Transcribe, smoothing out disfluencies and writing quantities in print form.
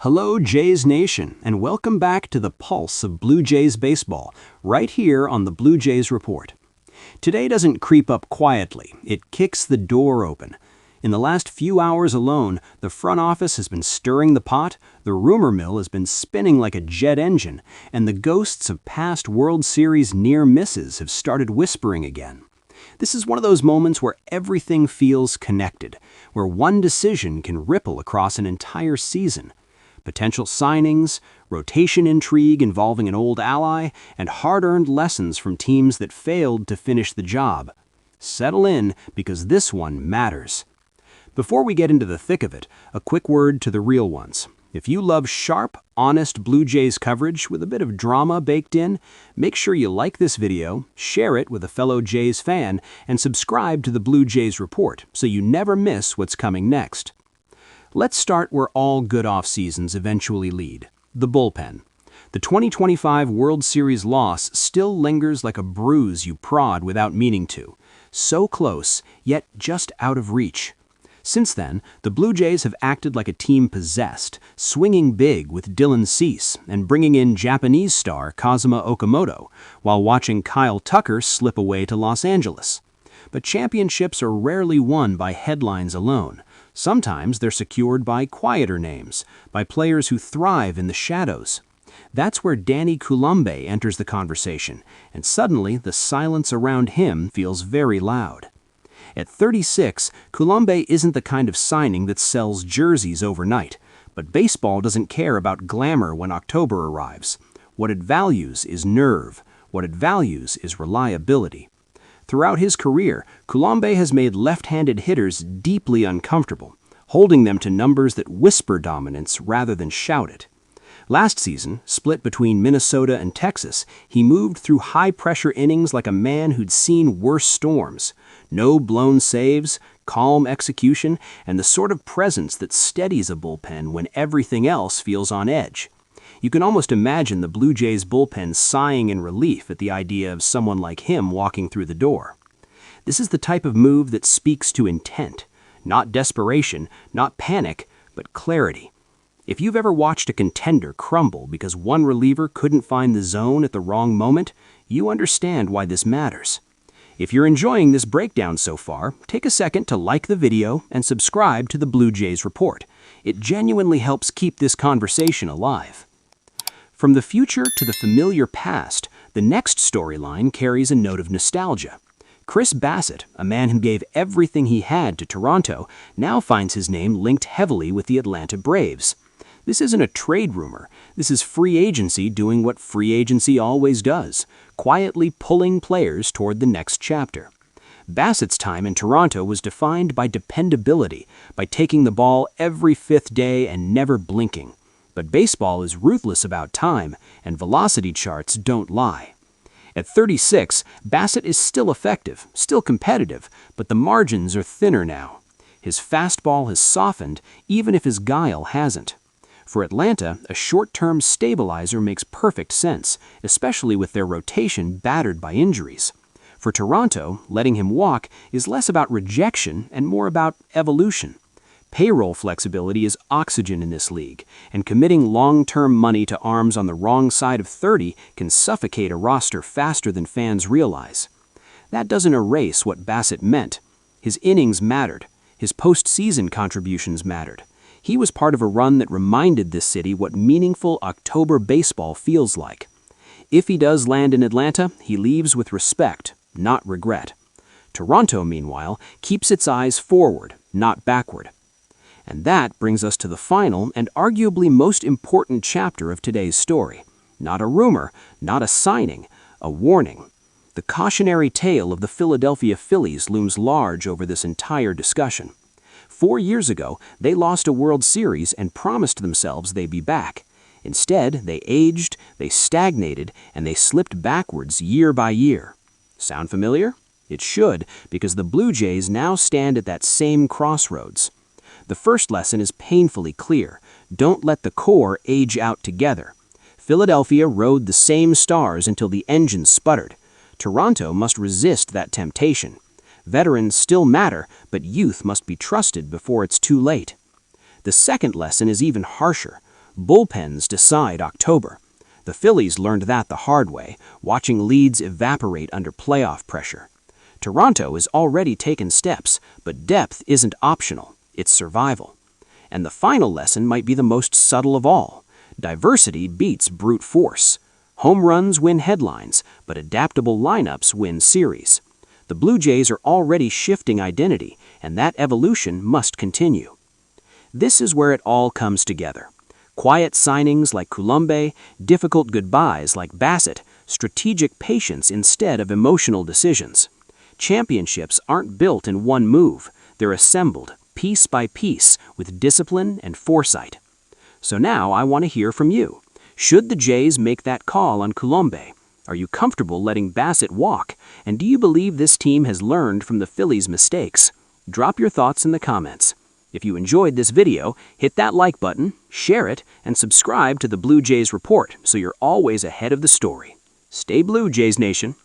Hello, Jays Nation, and welcome back to the pulse of Blue Jays baseball, right here on the Blue Jays Report. Today doesn't creep up quietly, it kicks the door open. In the last few hours alone, the front office has been stirring the pot, the rumor mill has been spinning like a jet engine, and the ghosts of past World Series near misses have started whispering again. This is one of those moments where everything feels connected, where one decision can ripple across an entire season. Potential signings, rotation intrigue involving an old ally, and hard-earned lessons from teams that failed to finish the job. Settle in, because this one matters. Before we get into the thick of it, a quick word to the real ones. If you love sharp, honest Blue Jays coverage with a bit of drama baked in, make sure you like this video, share it with a fellow Jays fan, and subscribe to the Blue Jays Report so you never miss what's coming next. Let's start where all good off-seasons eventually lead, the bullpen. The 2025 World Series loss still lingers like a bruise you prod without meaning to. So close, yet just out of reach. Since then, the Blue Jays have acted like a team possessed, swinging big with Dylan Cease and bringing in Japanese star Kazuma Okamoto, while watching Kyle Tucker slip away to Los Angeles. But championships are rarely won by headlines alone. Sometimes they're secured by quieter names, by players who thrive in the shadows. That's where Danny Coulombe enters the conversation, and suddenly the silence around him feels very loud. At 36, Coulombe isn't the kind of signing that sells jerseys overnight, but baseball doesn't care about glamour when October arrives. What it values is nerve. What it values is reliability. Throughout his career, Coulombe has made left-handed hitters deeply uncomfortable, holding them to numbers that whisper dominance rather than shout it. Last season, split between Minnesota and Texas, he moved through high-pressure innings like a man who'd seen worse storms. No blown saves, calm execution, and the sort of presence that steadies a bullpen when everything else feels on edge. You can almost imagine the Blue Jays bullpen sighing in relief at the idea of someone like him walking through the door. This is the type of move that speaks to intent, not desperation, not panic, but clarity. If you've ever watched a contender crumble because one reliever couldn't find the zone at the wrong moment, you understand why this matters. If you're enjoying this breakdown so far, take a second to like the video and subscribe to the Blue Jays Report. It genuinely helps keep this conversation alive. From the future to the familiar past, the next storyline carries a note of nostalgia. Chris Bassitt, a man who gave everything he had to Toronto, now finds his name linked heavily with the Atlanta Braves. This isn't a trade rumor. This is free agency doing what free agency always does, quietly pulling players toward the next chapter. Bassitt's time in Toronto was defined by dependability, by taking the ball every fifth day and never blinking. But baseball is ruthless about time, and velocity charts don't lie. At 36, Bassitt is still effective, still competitive, but the margins are thinner now. His fastball has softened, even if his guile hasn't. For Atlanta, a short-term stabilizer makes perfect sense, especially with their rotation battered by injuries. For Toronto, letting him walk is less about rejection and more about evolution. Payroll flexibility is oxygen in this league, and committing long-term money to arms on the wrong side of 30 can suffocate a roster faster than fans realize. That doesn't erase what Bassitt meant. His innings mattered. His postseason contributions mattered. He was part of a run that reminded this city what meaningful October baseball feels like. If he does land in Atlanta, he leaves with respect, not regret. Toronto, meanwhile, keeps its eyes forward, not backward. And that brings us to the final and arguably most important chapter of today's story. Not a rumor, not a signing, a warning. The cautionary tale of the Philadelphia Phillies looms large over this entire discussion. 4 years ago, they lost a World Series and promised themselves they'd be back. Instead, they aged, they stagnated, and they slipped backwards year by year. Sound familiar? It should, because the Blue Jays now stand at that same crossroads. The first lesson is painfully clear. Don't let the core age out together. Philadelphia rode the same stars until the engine sputtered. Toronto must resist that temptation. Veterans still matter, but youth must be trusted before it's too late. The second lesson is even harsher. Bullpens decide October. The Phillies learned that the hard way, watching leads evaporate under playoff pressure. Toronto has already taken steps, but depth isn't optional, it's survival. And the final lesson might be the most subtle of all. Diversity beats brute force. Home runs win headlines, but adaptable lineups win series. The Blue Jays are already shifting identity, and that evolution must continue. This is where it all comes together. Quiet signings like Coulombe, difficult goodbyes like Bassitt, strategic patience instead of emotional decisions. Championships aren't built in one move. They're assembled, piece by piece, with discipline and foresight. So now I want to hear from you. Should the Jays make that call on Coulombe? Are you comfortable letting Bassitt walk? And do you believe this team has learned from the Phillies' mistakes? Drop your thoughts in the comments. If you enjoyed this video, hit that like button, share it, and subscribe to the Blue Jays Report so you're always ahead of the story. Stay Blue, Jays Nation.